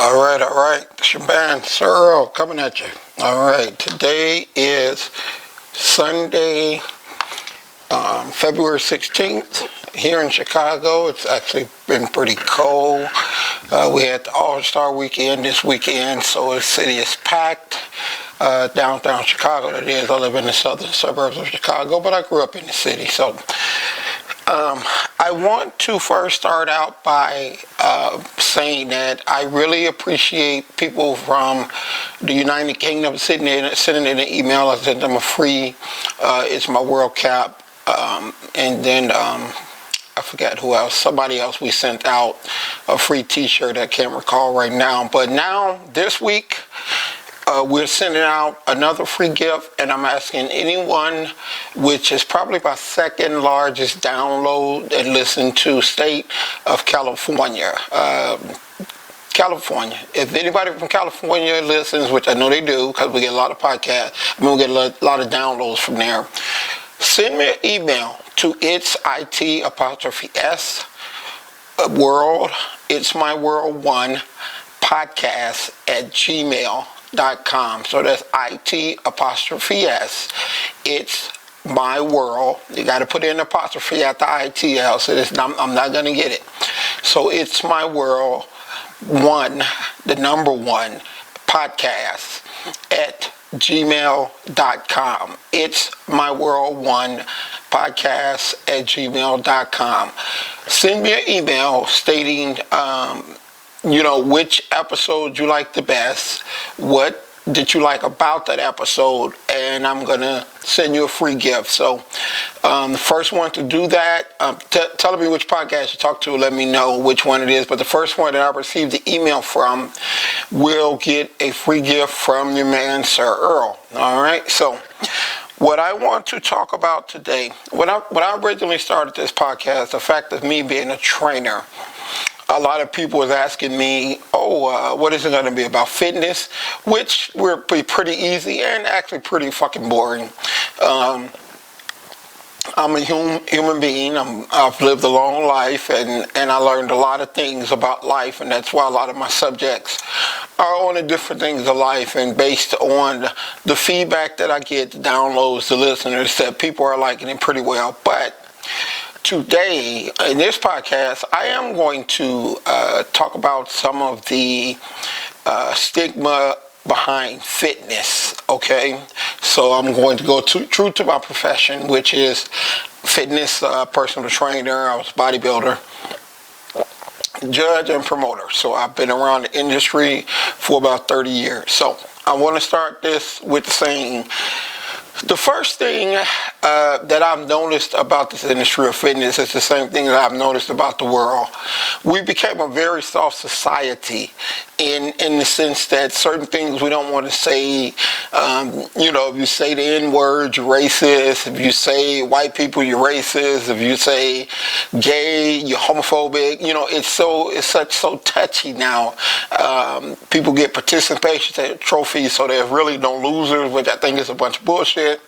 All right. It's your band, Sir Earl, coming at you. All right. Today is Sunday, February 16th. Here in Chicago, it's actually been pretty cold. We had the All-Star weekend this weekend, so the city is packed. Downtown Chicago, that is. I live in the southern suburbs of Chicago, but I grew up in the city, so I want to first start out by saying that I really appreciate people from the United Kingdom sending in an email. I sent them a free It's My World cap, and then I forgot who else, somebody else we sent out a free t-shirt. I can't recall right now, but now this week we're sending out another free gift, and I'm asking anyone, which is probably my second largest download and listen to state of California. California. If anybody from California listens, which I know they do, because we get a lot of podcasts, we get a lot of downloads from there, send me an email to it's world, it's my world one podcast at gmail.com. So that's IT''S. It's my world. You got to put in an apostrophe at the ITL, so I'm not going to get it. So it's my world one, the number one podcast at gmail.com. It's my world one podcast at gmail.com. Send me an email stating which episode you like the best, what did you like about that episode, and I'm going to send you a free gift. So the first one to do that, tell me which podcast you talk to, let me know which one it is, but the first one that I received the email from will get a free gift from your man, Sir Earl. All right, so what I want to talk about today, when I originally started this podcast, the fact of me being a trainer, a lot of people was asking me, what is it going to be about? Fitness, which will be pretty easy and actually pretty fucking boring. I'm a human being. I've lived a long life, and I learned a lot of things about life, and that's why a lot of my subjects are on the different things of life, and based on the feedback that I get, the downloads, the listeners, that people are liking it pretty well. But today, in this podcast, I am going to talk about some of the stigma behind fitness, okay? So I'm going to go true to my profession, which is fitness, personal trainer. I was a bodybuilder, judge, and promoter. So I've been around the industry for about 30 years. So I want to start this with saying, the first thing that I've noticed about this industry of fitness is the same thing that I've noticed about the world. We became a very soft society in the sense that certain things we don't want to say. If you say the N-word, you're racist. If you say white people, you're racist. If you say gay, you're homophobic. It's so touchy now. People get participation trophies, so there's really no losers, which I think is a bunch of bullshit.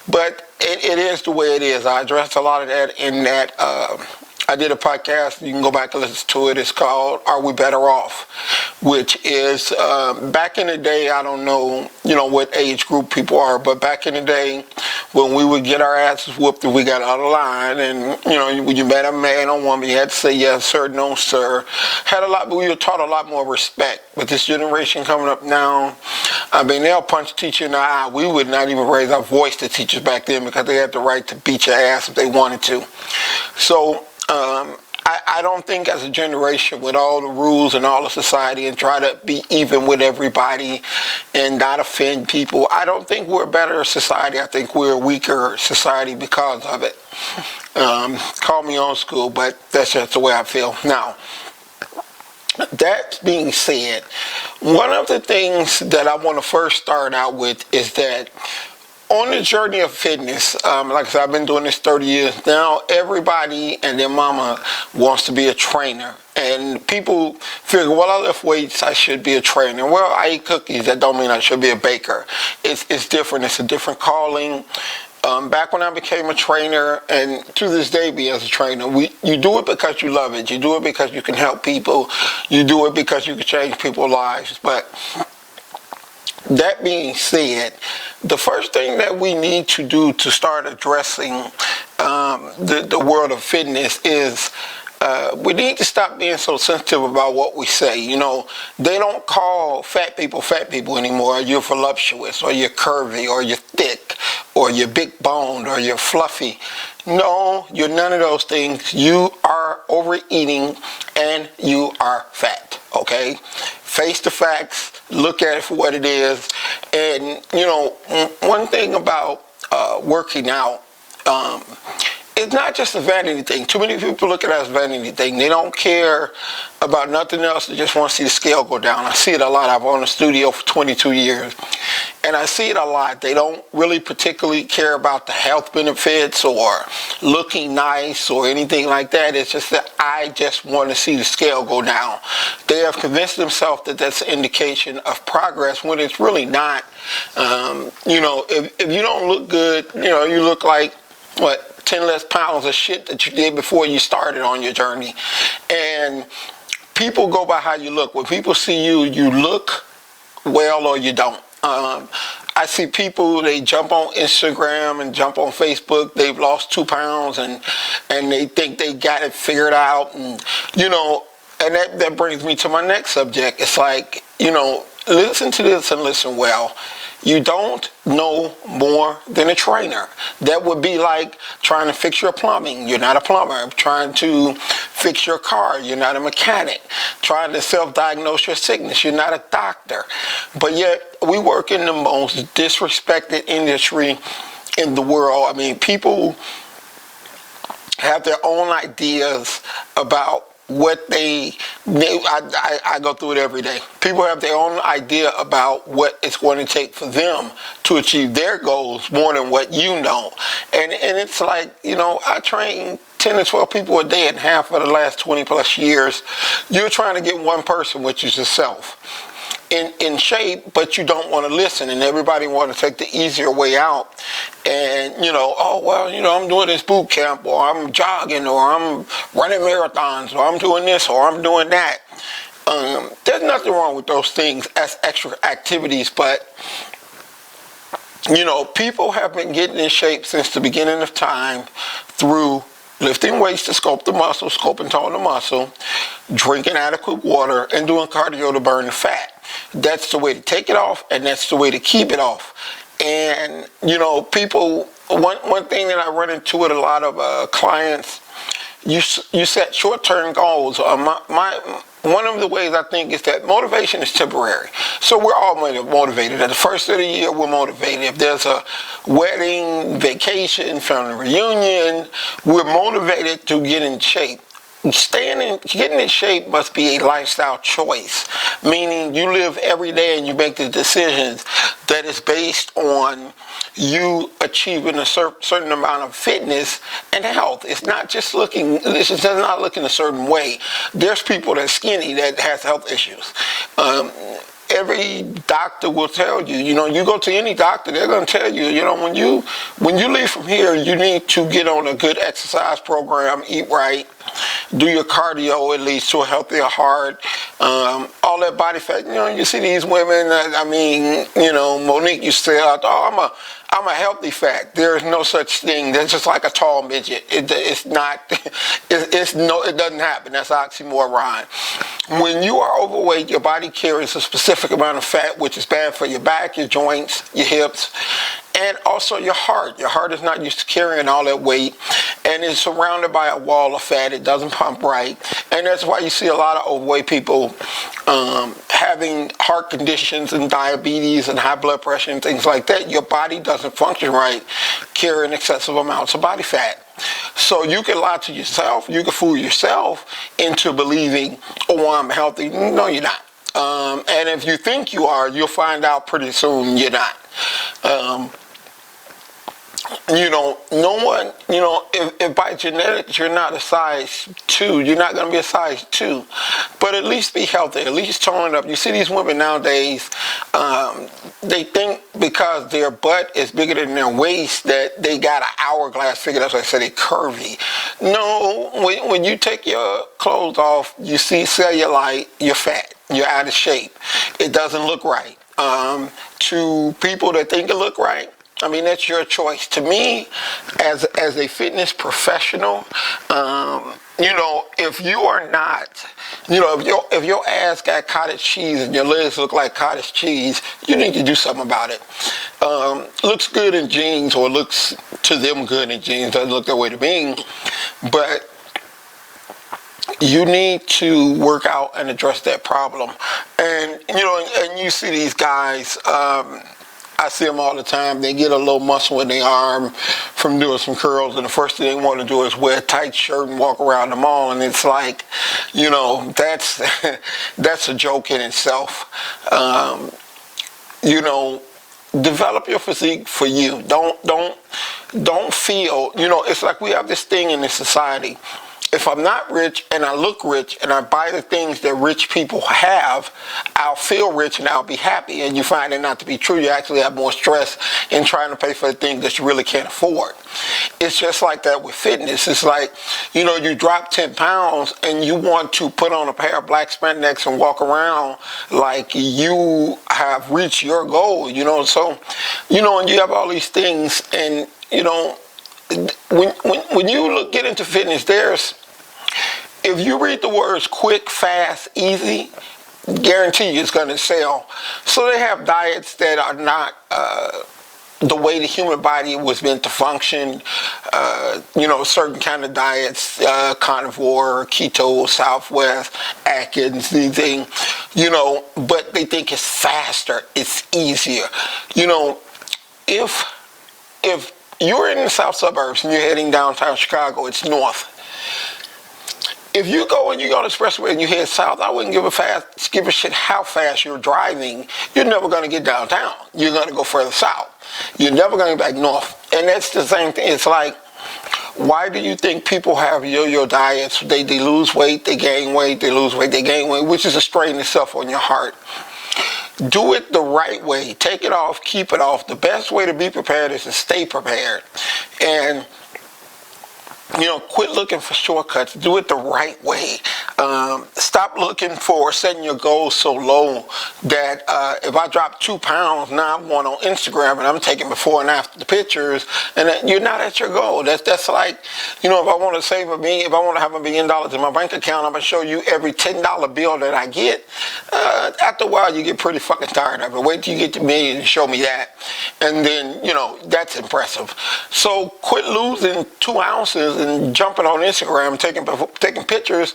But it is the way it is. I addressed a lot of that in that I did a podcast. You can go back and listen to it. It's called Are We Better Off? Which is, back in the day, I don't know, what age group people are, but back in the day when we would get our asses whooped if we got out of line, and, when you met a man or woman, you had to say yes, sir, no, sir. We were taught a lot more respect. But this generation coming up now, they'll punch a teacher in the eye. We would not even raise our voice to teachers back then because they had the right to beat your ass if they wanted to. So, I don't think as a generation, with all the rules and all the society, and try to be even with everybody and not offend people, I don't think we're a better society. I think we're a weaker society because of it. Call me old school, but that's just the way I feel. Now, that being said, one of the things that I want to first start out with is that on the journey of fitness, like I said, I've been doing this 30 years now. Everybody and their mama wants to be a trainer. And people figure, well, I lift weights, I should be a trainer. Well, I eat cookies, that don't mean I should be a baker. It's different. It's a different calling. Back when I became a trainer, and to this day be as a trainer, you do it because you love it. You do it because you can help people. You do it because you can change people's lives. But that being said, the first thing that we need to do to start addressing the world of fitness is we need to stop being so sensitive about what we say. You know, they don't call fat people anymore. You're voluptuous, or you're curvy, or you're thick, or you're big boned, or you're fluffy. No, you're none of those things. You are overeating and you are fat, okay? Face the facts, look at it for what it is. And, you know, one thing about working out, it's not just a vanity thing. Too many people look at it as a vanity thing. They don't care about nothing else. They just want to see the scale go down. I see it a lot. I've owned a studio for 22 years. And I see it a lot. They don't really particularly care about the health benefits or looking nice or anything like that. It's just that I just want to see the scale go down. They have convinced themselves that that's an indication of progress when it's really not. You know, if you don't look good, you know, you look like, what, 10 less pounds of shit that you did before you started on your journey. And people go by how you look. When people see you, you look well or you don't. I see people, they jump on Instagram and jump on Facebook, they've lost 2 pounds and they think they got it figured out. And, you know, and that brings me to my next subject. It's like, you know, listen to this and listen well. You don't know more than a trainer. That would be like trying to fix your plumbing. You're not a plumber. Trying to fix your car. You're not a mechanic. Trying to self-diagnose your sickness. You're not a doctor. But yet, we work in the most disrespected industry in the world. I mean, people have their own ideas about what I go through it every day. People have their own idea about what it's going to take for them to achieve their goals more than what you know. And it's like, you know, I train 10 to 12 people a day and half for the last 20 plus years. You're trying to get one person, which is yourself, in shape, but you don't want to listen, and everybody want to take the easier way out. And, you know, oh, well, you know, I'm doing this boot camp, or I'm jogging, or I'm running marathons, or I'm doing this, or I'm doing that. There's nothing wrong with those things as extra activities, but, you know, people have been getting in shape since the beginning of time through lifting weights to sculpt the muscle, sculpt and tone the muscle, drinking adequate water, and doing cardio to burn the fat. That's the way to take it off, and that's the way to keep it off. And, you know, people, one thing that I run into with a lot of clients, you set short-term goals. One of the ways I think is that motivation is temporary. So we're all motivated. At the first of the year, we're motivated. If there's a wedding, vacation, family reunion, we're motivated to get in shape. Getting in shape must be a lifestyle choice, meaning you live every day and you make the decisions that is based on you achieving a certain amount of fitness and health. It's not just this is not looking a certain way. There's people that's skinny that has health issues. Every doctor will tell you, you know, you go to any doctor, they're going to tell you, you know, when you leave from here, you need to get on a good exercise program, eat right, do your cardio at least to a healthier heart, all that body fat. You know, you see these women, I mean, you know, Monique used to say, oh, I'm a healthy fat. There is no such thing. That's just like a tall midget. It's not, it doesn't happen. That's oxymoron. When you are overweight, your body carries a specific amount of fat, which is bad for your back, your joints, your hips, and also your heart. Your heart is not used to carrying all that weight, and it's surrounded by a wall of fat. It doesn't pump right, and that's why you see a lot of overweight people having heart conditions and diabetes and high blood pressure and things like that. Your body doesn't function right, carrying excessive amounts of body fat. So you can lie to yourself, you can fool yourself into believing, oh, I'm healthy. No, you're not. And if you think you are, you'll find out pretty soon you're not. You know, no one, you know, if by genetics you're not a size 2, you're not going to be a size 2. But at least be healthy, at least tone it up. You see these women nowadays, They think because their butt is bigger than their waist that they got an hourglass figure. That's why I said they're curvy. No, when you take your clothes off, you see cellulite, you're fat, you're out of shape. It doesn't look right. To people that think it look right, I mean, that's your choice. To me, as a fitness professional, if you are not, if your ass got cottage cheese and your legs look like cottage cheese, you need to do something about it. Looks good in jeans, or looks to them good in jeans. Doesn't look that way to me, but you need to work out and address that problem. And and you see these guys. I see them all the time. They get a little muscle in their arm from doing some curls, and the first thing they want to do is wear a tight shirt and walk around the mall. And it's like, that's that's a joke in itself. Develop your physique for you. Don't feel. It's like we have this thing in this society. If I'm not rich and I look rich and I buy the things that rich people have, I'll feel rich and I'll be happy. And you find it not to be true. You actually have more stress in trying to pay for the things that you really can't afford. It's just like that with fitness. It's like, you drop 10 pounds and you want to put on a pair of black spandex and walk around like you have reached your goal, So, and you have all these things, and, when you get into fitness, if you read the words quick, fast, easy, guarantee you it's going to sell. So they have diets that are not the way the human body was meant to function. Certain kind of diets, carnivore, keto, Southwest, Atkins, these things, but they think it's faster, it's easier. If you're in the south suburbs and you're heading downtown Chicago, it's north. If you go and you go on the expressway and you head south, I wouldn't give a shit how fast you're driving. You're never going to get downtown. You're going to go further south. You're never going to get back north. And that's the same thing. It's like, why do you think people have yo-yo diets? They lose weight, they gain weight, they lose weight, they gain weight, which is a strain itself on your heart. Do it the right way. Take it off, keep it off. The best way to be prepared is to stay prepared. And quit looking for shortcuts. Do it the right way. Stop looking for setting your goals so low that if I drop 2 pounds, now I'm going on Instagram and I'm taking before and after the pictures, and you're not at your goal. That's like, if I want to save if I want to have $1 million in my bank account, I'm going to show you every $10 bill that I get. After a while, you get pretty fucking tired of it. Wait till you get to $1 million and show me that. And then, that's impressive. So quit losing 2 ounces and jumping on Instagram, taking pictures,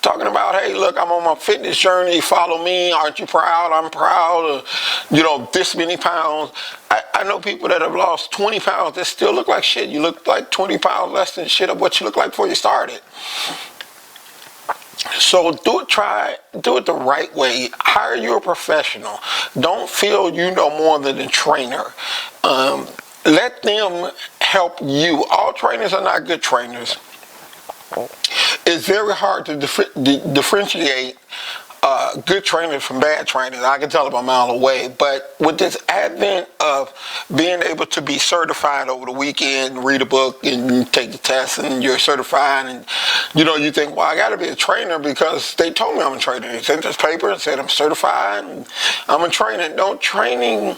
talking about, hey, look, I'm on my fitness journey, follow me, aren't you proud? I'm proud of, this many pounds. I know people that have lost 20 pounds that still look like shit. You look like 20 pounds less than shit of what you look like before you started. So do it the right way. Hire you a professional. Don't feel you know more than a trainer. Let them help you. All trainers are not good trainers. It's very hard to differentiate good trainers from bad trainers. I can tell them a mile away. But with this advent of being able to be certified over the weekend, read a book and take the test and you're certified, and you think, well, I got to be a trainer because they told me I'm a trainer. They sent this paper and said I'm certified and I'm a trainer. No, training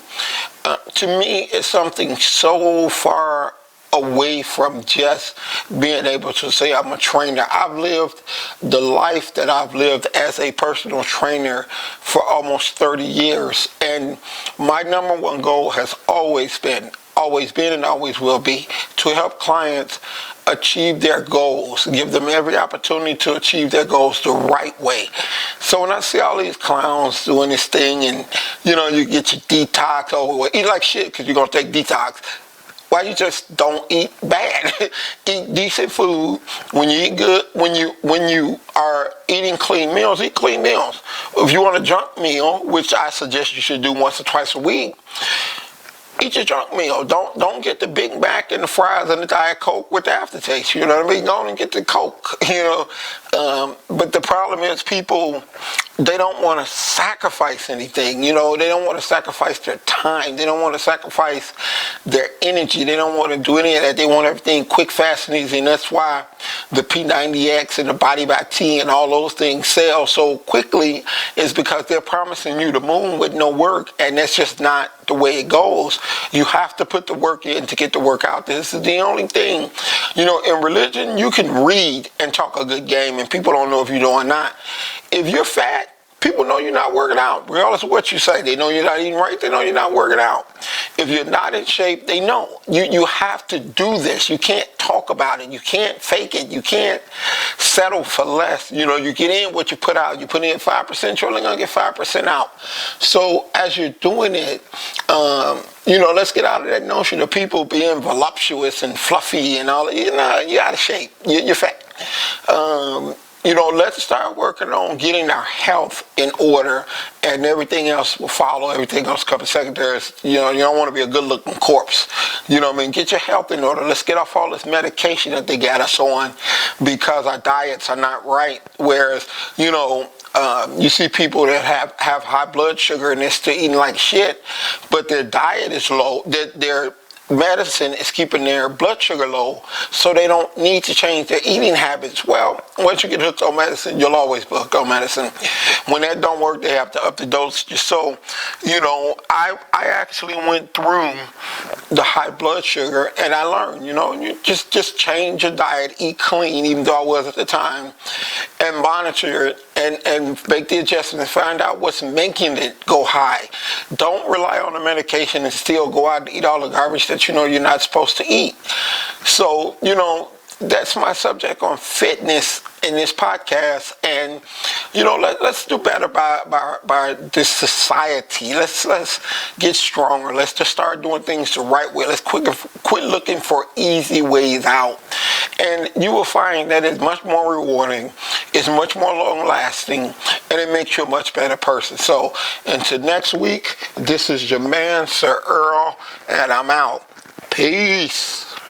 to me is something so far away from just being able to say I'm a trainer. I've lived the life that I've lived as a personal trainer for almost 30 years, and my number one goal has always been and always will be to help clients achieve their goals, give them every opportunity to achieve their goals the right way. So when I see all these clowns doing this thing and you get your detox, or eat like shit because you're going to take detox, why you just don't eat bad? Eat decent food. When you eat good, when you are eating clean meals, eat clean meals. If you want a junk meal, which I suggest you should do once or twice a week, eat your junk meal. Don't get the Big Mac and the fries and the Diet Coke with the aftertaste. You know what I mean? Go on and get the Coke. But the problem is people, they don't want to sacrifice anything. They don't want to sacrifice their time. They don't want to sacrifice their energy. They don't want to do any of that. They want everything quick, fast, and easy. And that's why the P90X and the Body by T and all those things sell so quickly, is because they're promising you the moon with no work, and that's just not the way it goes. You have to put the work in to get the work out. This is the only thing. In religion, you can read and talk a good game, and people don't know if you do or not. If you're fat, people know you're not working out, regardless of what you say. They know you're not eating right. They know you're not working out. If you're not in shape, they know. You have to do this. You can't talk about it. You can't fake it. You can't settle for less. You get in what you put out. You put in 5%, you're only going to get 5% out. So as you're doing it, let's get out of that notion of people being voluptuous and fluffy and all. You're out of shape. You're fat. Let's start working on getting our health in order, and everything else will follow. Everything else comes secondary. You don't want to be a good-looking corpse. Get your health in order. Let's get off all this medication that they got us on because our diets are not right. Whereas, you see people that have high blood sugar and they're still eating like shit, but their diet is low. Their medicine is keeping their blood sugar low, so they don't need to change their eating habits. Well, once you get hooked on medicine, you'll always be hooked on medicine. When that don't work, they have to up the dosage. So, I actually went through the high blood sugar, and I learned, you just change your diet, eat clean, even though I was at the time, and monitor it, and make the adjustments, find out what's making it go high. Don't rely on the medication and still go out and eat all the garbage that you're not supposed to eat. So, that's my subject on fitness in this podcast, and let's do better by this society. Let's get stronger. Let's just start doing things the right way. Let's quit looking for easy ways out, and you will find that it's much more rewarding, it's much more long lasting, and it makes you a much better person. So until next week, this is your man, Sir Earl, and I'm out. Peace.